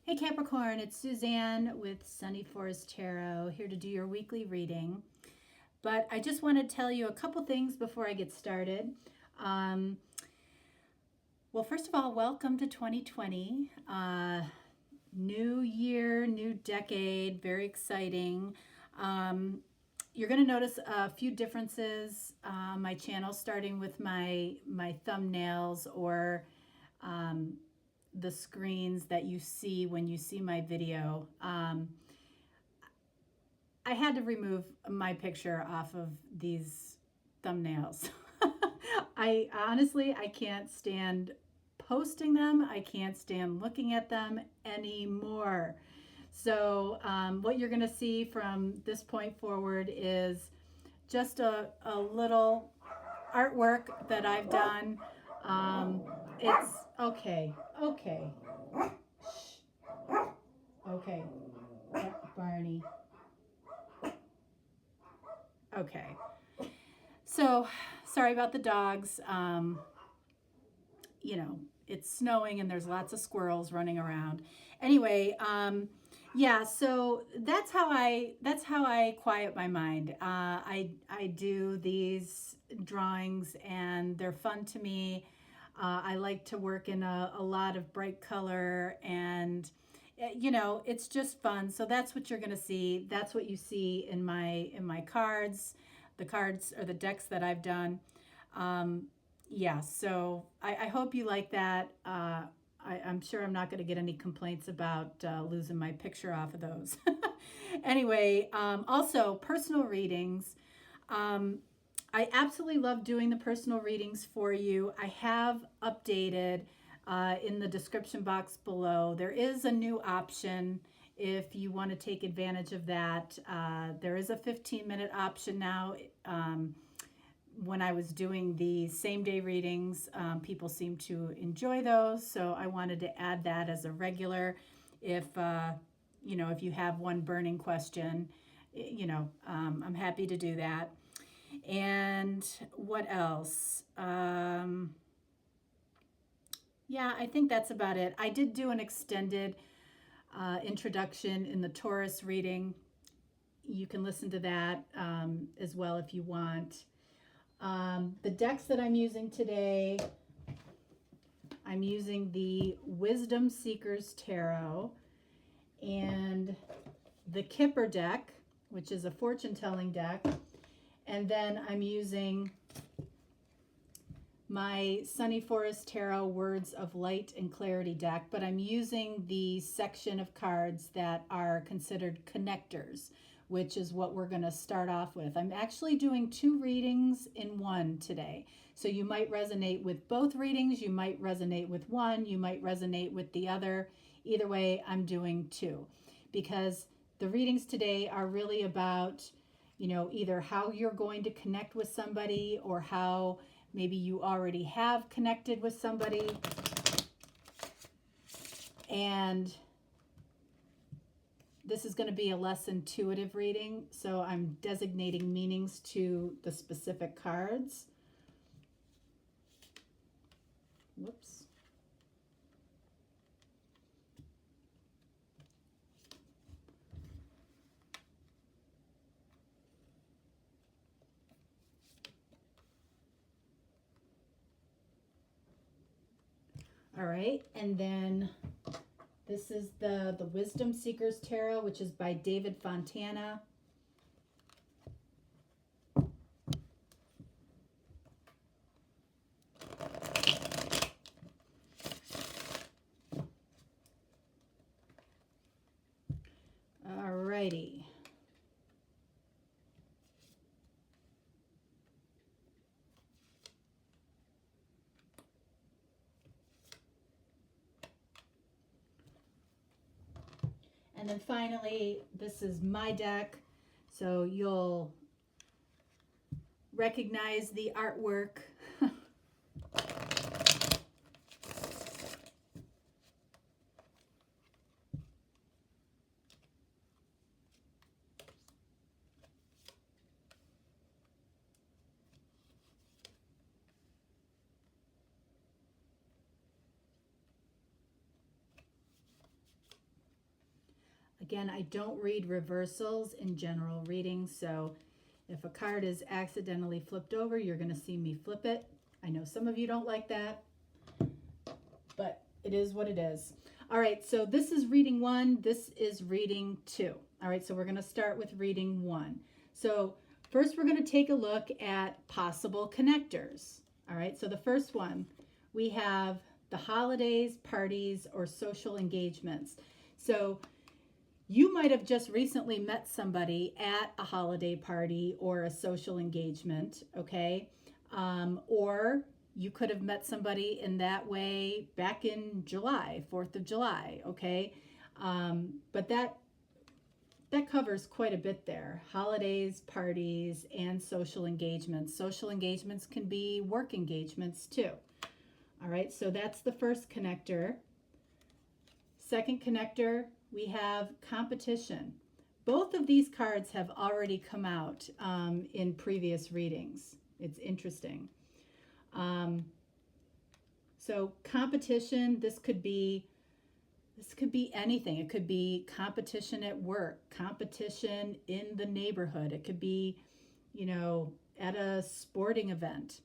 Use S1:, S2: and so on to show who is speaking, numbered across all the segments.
S1: Hey Capricorn, it's Suzanne with Sunny Forest Tarot, here to do your weekly reading. But I just want to tell you a couple things before I get started. Well, first of all, welcome to 2020. New year, new decade, very exciting. You're going to notice a few differences on my channel, starting with my thumbnails or the screens that you see when you see my video. I had to remove my picture off of these thumbnails. I honestly, I can't stand posting them. I can't stand looking at them anymore. So what you're going to see from this point forward is just a little artwork that I've done. It's okay. Shh. Okay. Barney. Okay. So, sorry about the dogs. You know, it's snowing and there's lots of squirrels running around. Anyway, yeah, so that's how I quiet my mind. I do these drawings and they're fun to me. I like to work in a lot of bright color and you know, it's just fun. So that's what you're going to see. That's what you see in my cards, the cards or the decks that I've done. Yeah, so I hope you like that. I'm sure I'm not going to get any complaints about losing my picture off of those. Anyway, also personal readings. I absolutely love doing the personal readings for you. I have updated in the description box below. There is a new option if you want to take advantage of that. There is a 15-minute option now. When I was doing the same day readings, people seem to enjoy those. So I wanted to add that as a regular. If, you know, if you have one burning question, you know, I'm happy to do that. And what else? Yeah, I think that's about it. I did do an extended introduction in the Taurus reading. You can listen to that as well if you want. The decks that I'm using today, I'm using the Wisdom Seekers Tarot and the Kipper deck, which is a fortune-telling deck. And then I'm using my Sunny Forest Tarot Words of Light and Clarity deck, but I'm using the section of cards that are considered connectors, which is what we're going to start off with. I'm actually doing 2 readings in one today. So you might resonate with both readings, you might resonate with one, you might resonate with the other. Either way, I'm doing 2 because the readings today are really about, you know, either how you're going to connect with somebody or how maybe you already have connected with somebody. And this is going to be a less intuitive reading, so I'm designating meanings to the specific cards. Whoops. All right, and then this is the Wisdom Seekers Tarot, which is by David Fontana. All righty. And then finally, this is my deck, so you'll recognize the artwork. Again, I don't read reversals in general readings, so if a card is accidentally flipped over, you're going to see me flip it. I know some of you don't like that, but it is what it is. All right, so this is reading 1. This is reading 2. All right, so we're going to start with reading 1. So first we're going to take a look at possible connectors. All right, so the first one, we have the holidays, parties, or social engagements. So you might have just recently met somebody at a holiday party or a social engagement, okay? Or you could have met somebody in that way back in July, 4th of July, okay? But that covers quite a bit there. Holidays, parties, and social engagements. Social engagements can be work engagements too. All right, so that's the first connector. Second connector, we have competition. Both of these cards have already come out in previous readings. It's interesting. So competition, this could be anything. It could be competition at work, competition in the neighborhood. It could be, at a sporting event.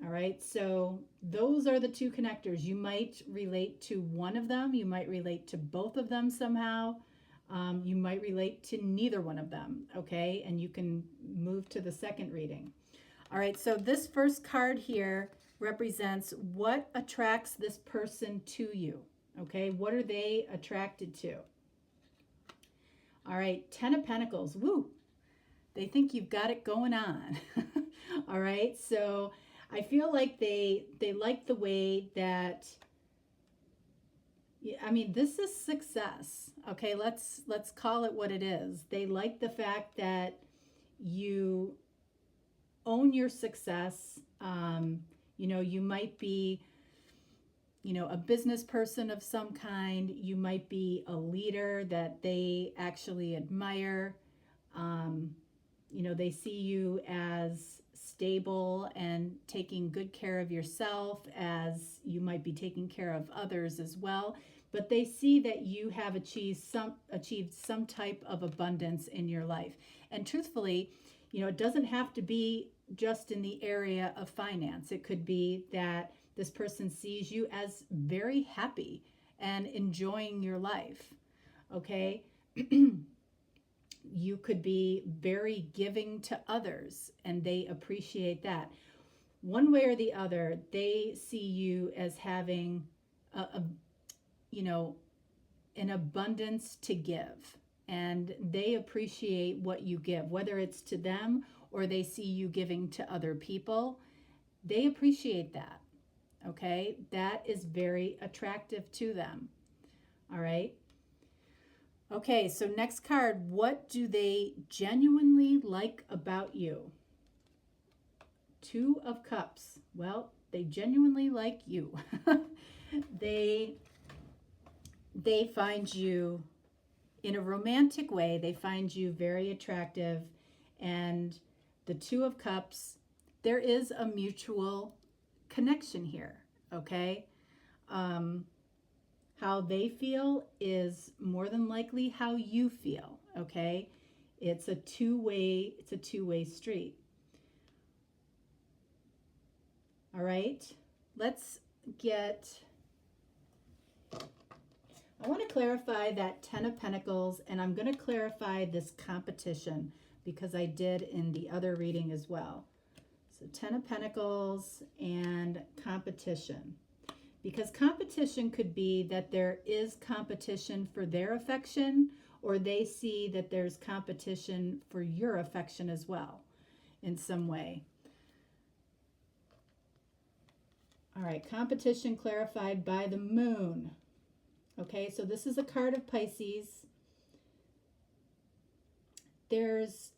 S1: All right, so those are the two connectors. You might relate to one of them. You might relate to both of them somehow. You might relate to neither one of them, okay? And you can move to the second reading. All right, so this first card here represents what attracts this person to you, okay? What are they attracted to? All right, 10 of Pentacles. Woo! They think you've got it going on. All right, so I feel like they like the way that, this is success. Okay, let's call it what it is. They like the fact that you own your success. You might be, a business person of some kind. You might be a leader that they actually admire. They see you as stable and taking good care of yourself, as you might be taking care of others as well. But they see that you have achieved some type of abundance in your life. And truthfully, it doesn't have to be just in the area of finance. It could be that this person sees you as very happy and enjoying your life. Okay? You could be very giving to others, and they appreciate that. One way or the other, they see you as having an abundance to give, and they appreciate what you give, whether it's to them or they see you giving to other people. They appreciate that. Okay, that is very attractive to them. All right. Okay, so next card, what do they genuinely like about you? 2 of Cups. Well, they genuinely like you. They find you in a romantic way. They find you very attractive. And the 2 of Cups, there is a mutual connection here, okay? How they feel is more than likely how you feel, okay? It's a two-way street. All right, I want to clarify that 10 of Pentacles, and I'm going to clarify this competition because I did in the other reading as well. So 10 of Pentacles and competition. Because competition could be that there is competition for their affection, or they see that there's competition for your affection as well in some way. All right, competition clarified by the Moon. Okay, so this is a card of Pisces. There's,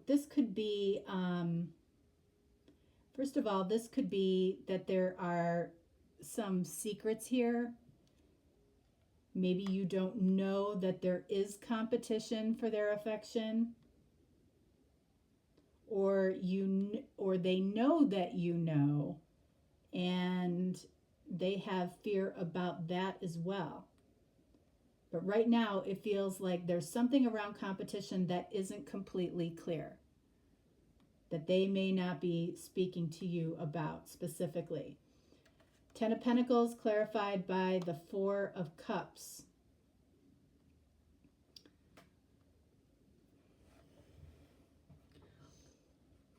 S1: this could be, first of all, this could be that there are some secrets here. Maybe you don't know that there is competition for their affection, or they know that you know, and they have fear about that as well. But right now, it feels like there's something around competition that isn't completely clear, that they may not be speaking to you about specifically. Ten of Pentacles clarified by the Four of Cups.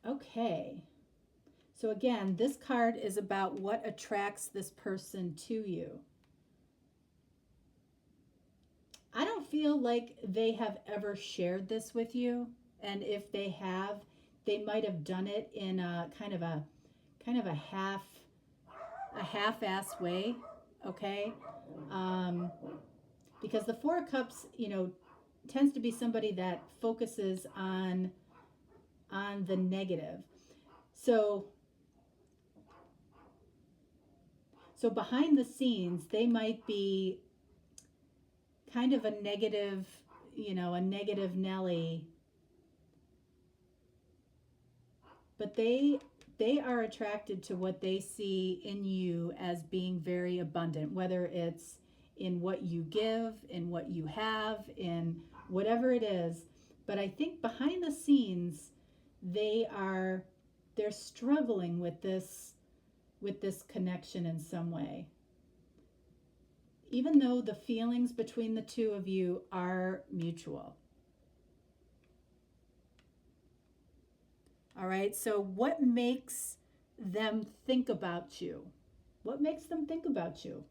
S1: Okay. So again, this card is about what attracts this person to you. I don't feel like they have ever shared this with you, and if they have, they might have done it in a kind of a half-ass way, okay? Because the Four of Cups, tends to be somebody that focuses on the negative. So behind the scenes, they might be kind of a negative Nelly, but they are attracted to what they see in you as being very abundant, whether it's in what you give, in what you have, in whatever it is. But I think behind the scenes, they're struggling with this connection in some way. Even though the feelings between the two of you are mutual. All right, so what makes them think about you? What makes them think about you?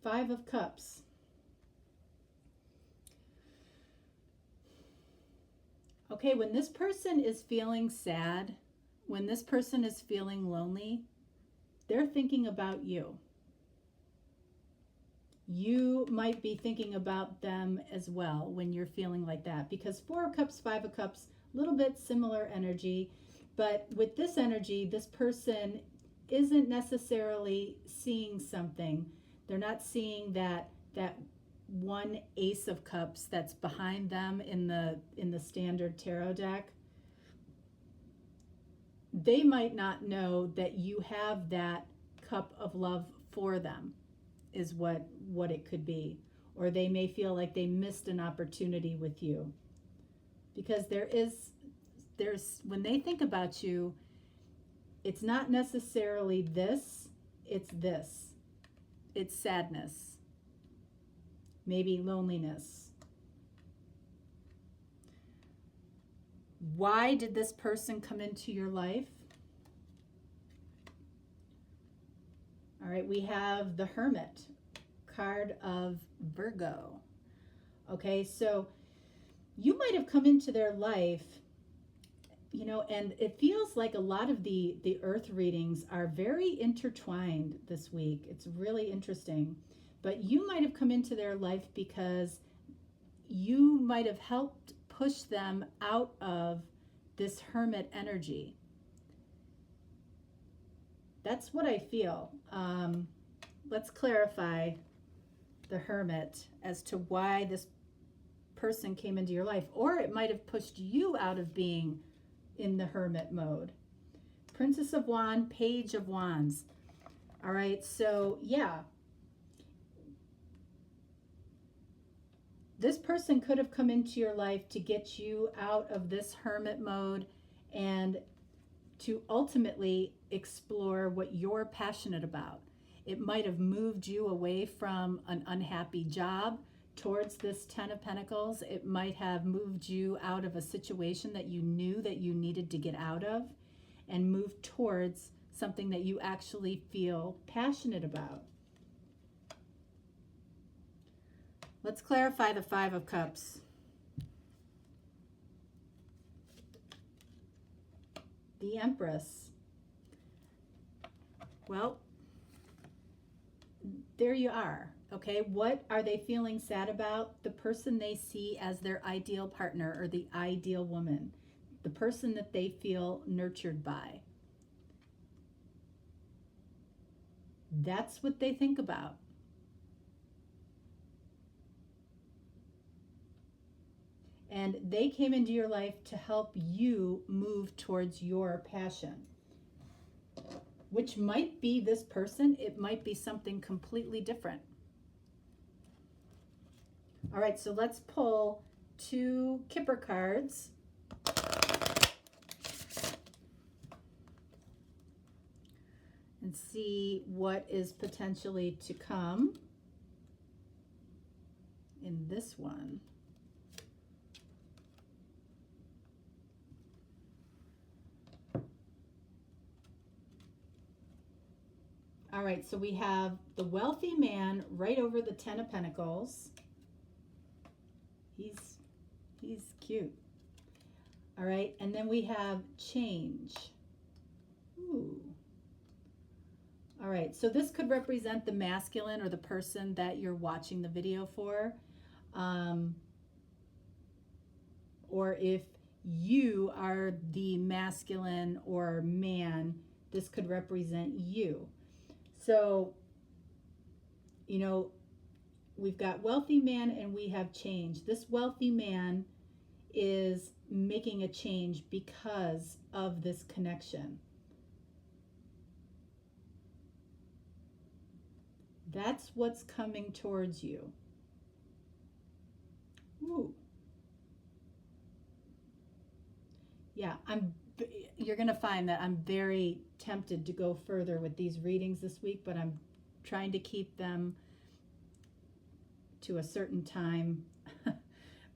S1: Five of Cups. Okay, when this person is feeling sad, when this person is feeling lonely, they're thinking about you. You might be thinking about them as well when you're feeling like that, because Four of Cups, Five of Cups, a little bit similar energy, but with this energy, this person isn't necessarily seeing something. They're not seeing that one Ace of Cups that's behind them in the standard tarot deck. They might not know that you have that cup of love for them, is what it could be. Or they may feel like they missed an opportunity with you. Because there's when they think about you, it's not necessarily this, it's this. It's sadness. Maybe loneliness. Why did this person come into your life? All right, we have the Hermit, card of Virgo. Okay, so you might have come into their life, and it feels like a lot of the earth readings are very intertwined this week. It's really interesting. But you might have come into their life because you might have helped push them out of this Hermit energy. That's what I feel. Let's clarify the Hermit as to why this person came into your life, or it might have pushed you out of being in the Hermit mode. Princess of Wands, Page of Wands. All right, so yeah. This person could have come into your life to get you out of this Hermit mode and to ultimately explore what you're passionate about. It might have moved you away from an unhappy job towards this Ten of Pentacles. It might have moved you out of a situation that you knew that you needed to get out of and move towards something that you actually feel passionate about. Let's clarify the Five of Cups. The Empress. Well, there you are. Okay, what are they feeling sad about? The person they see as their ideal partner or the ideal woman, the person that they feel nurtured by. That's what they think about. And they came into your life to help you move towards your passion. which might be this person. It might be something completely different. All right, so let's pull 2 Kipper cards. And see what is potentially to come in this one. All right, so we have the wealthy man right over the 10 of Pentacles. He's cute. All right, and then we have change. Ooh. All right, so this could represent the masculine or the person that you're watching the video for. Or if you are the masculine or man, this could represent you. So, you know, we've got wealthy man and we have change. This wealthy man is making a change because of this connection. That's what's coming towards you. Ooh. Yeah, you're going to find that I'm very tempted to go further with these readings this week, but I'm trying to keep them to a certain time.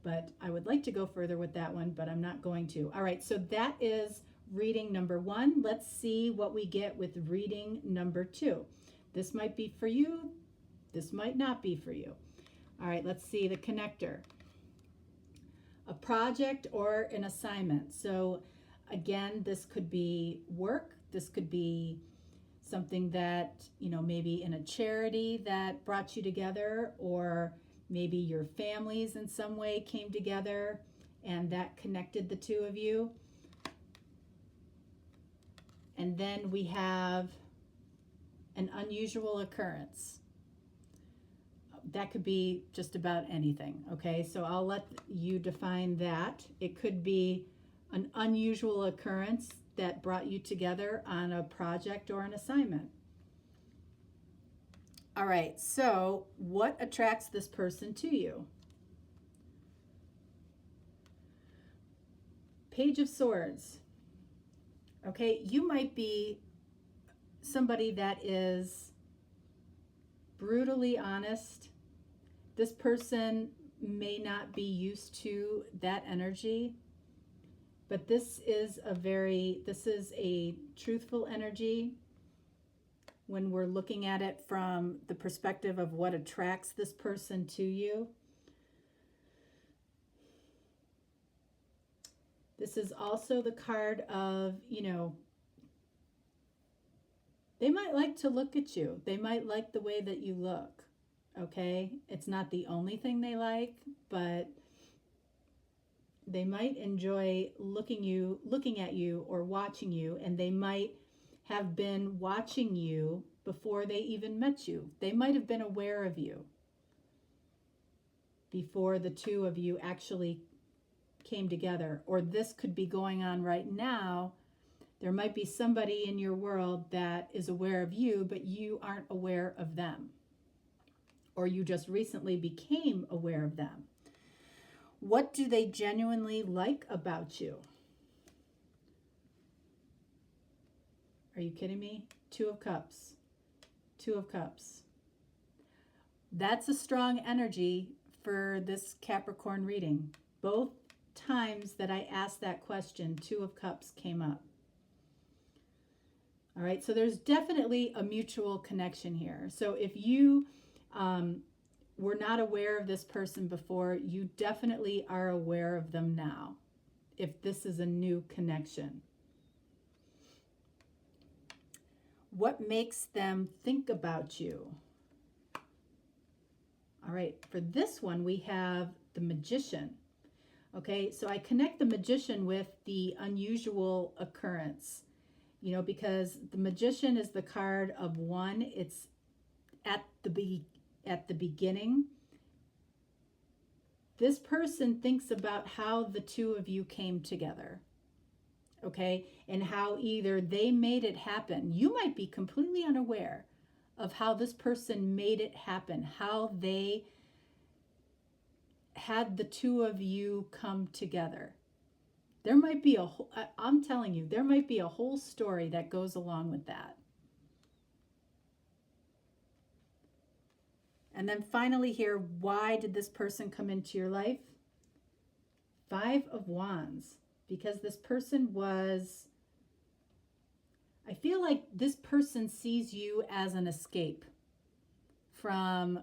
S1: But I would like to go further with that one, but I'm not going to. All right, so that is reading number 1. Let's see what we get with reading number 2. This might be for you. This might not be for you. All right, let's see the connector. A project or an assignment. So again, this could be work. This could be something that, you know, maybe in a charity that brought you together, or maybe your families in some way came together and that connected the two of you. And then we have an unusual occurrence. That could be just about anything, okay? So I'll let you define that. It could be an unusual occurrence that brought you together on a project or an assignment. All right, so what attracts this person to you? Page of Swords. Okay, you might be somebody that is brutally honest. This person may not be used to that energy, but this is a truthful energy when we're looking at it from the perspective of what attracts this person to you. This is also the card of, you know, they might like to look at you. They might like the way that you look, okay? It's not the only thing they like, but they might enjoy looking at you or watching you, and they might have been watching you before they even met you. They might have been aware of you before the two of you actually came together. Or this could be going on right now. There might be somebody in your world that is aware of you, but you aren't aware of them. Or you just recently became aware of them. What do they genuinely like about you? Are you kidding me? 2 of Cups. 2 of Cups. That's a strong energy for this Capricorn reading. Both times that I asked that question, 2 of Cups came up. All right, so there's definitely a mutual connection here. So if you were not aware of this person before, you definitely are aware of them now, if this is a new connection. What makes them think about you? All right, for this one, we have the Magician. Okay, so I connect the Magician with the unusual occurrence, you know, because the Magician is the card of 1. It's at the beginning. This person thinks about how the two of you came together. okay? And how either they made it happen. You might be completely unaware of how this person made it happen, how they had the two of you come together. There might be a whole, I'm telling you, there might be a whole story that goes along with that. And then finally here, why did this person come into your life? 5 of Wands. Because this person was, I feel like this person sees you as an escape from,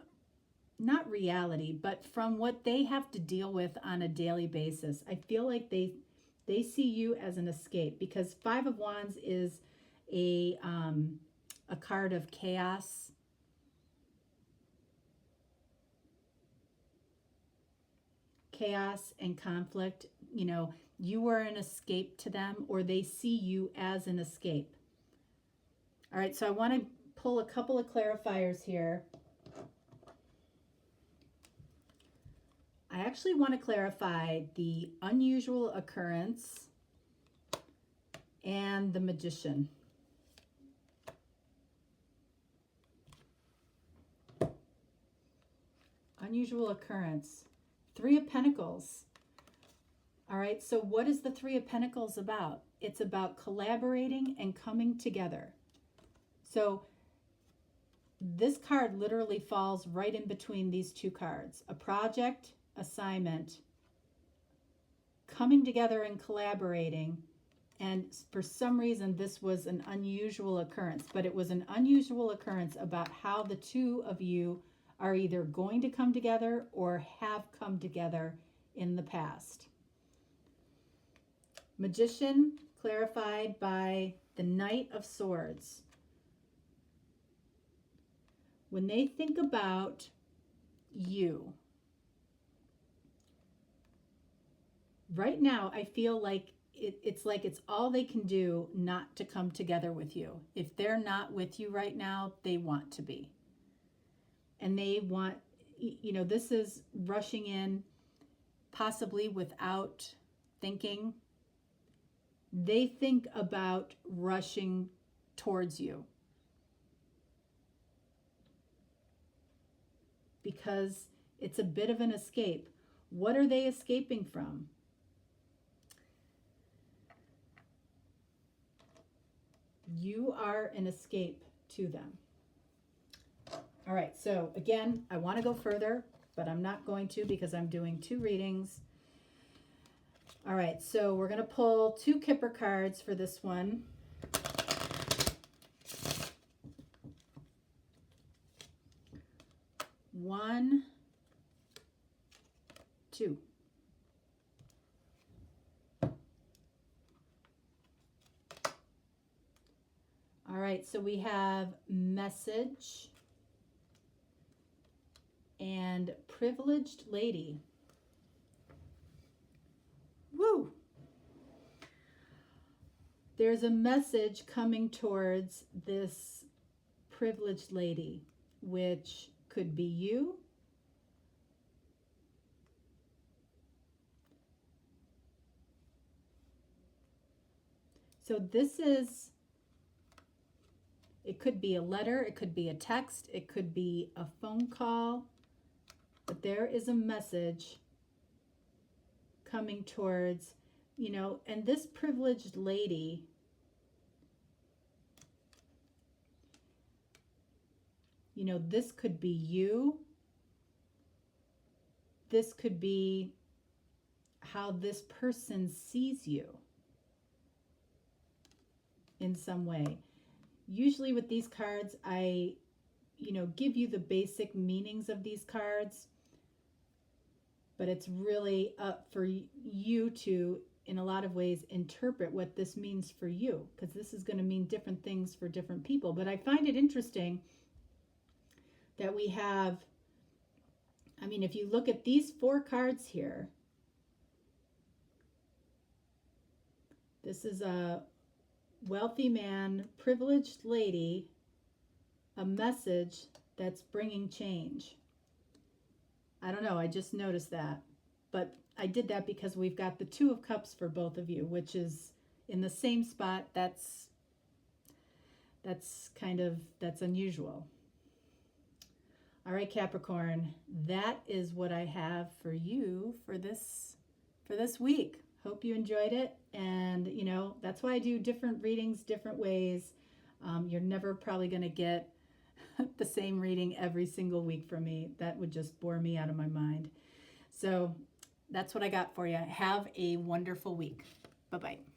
S1: not reality, but from what they have to deal with on a daily basis. I feel like they see you as an escape, because 5 of Wands is a card of chaos. Chaos and conflict. You know, you are an escape to them, or they see you as an escape. All right, so I want to pull a couple of clarifiers here. I actually want to clarify the unusual occurrence and the magician. Unusual occurrence. 3 of Pentacles. All right, so what is the 3 of Pentacles about? It's about collaborating and coming together. So this card literally falls right in between these 2 cards. A project, assignment, coming together and collaborating. And for some reason, this was an unusual occurrence, but it was an unusual occurrence about how the 2 of you are either going to come together or have come together in the past. Magician, clarified by the Knight of Swords. When they think about you, right now, I feel like it's all they can do not to come together with you. If they're not with you right now, they want to be. And they want, you know, this is rushing in possibly without thinking. They think about rushing towards you because it's a bit of an escape. What are they escaping from? You are an escape to them. All right, so again, I want to go further, but I'm not going to because I'm doing 2 readings. All right, so we're going to pull 2 Kipper cards for this one. One, 2. All right, so we have message and privileged lady. Woo! There's a message coming towards this privileged lady, which could be you. So this is, it could be a letter, it could be a text, it could be a phone call, but there is a message coming towards, you know, and this privileged lady, you know, this could be you. This could be how this person sees you in some way. Usually with these cards, I, you know, give you the basic meanings of these cards, but it's really up for you to, in a lot of ways, interpret what this means for you, because this is going to mean different things for different people. But I find it interesting that we have, I mean, if you look at these 4 cards here, this is a wealthy man, privileged lady, a message that's bringing change. I don't know, I just noticed that. But I did that because we've got the 2 of Cups for both of you, which is, in the same spot, that's unusual. All right, Capricorn, that is what I have for you for this week. Hope you enjoyed it. And, you know, that's why I do different readings, different ways. You're never probably going to get the same reading every single week from me. That would just bore me out of my mind. So that's what I got for you. Have a wonderful week. Bye-bye.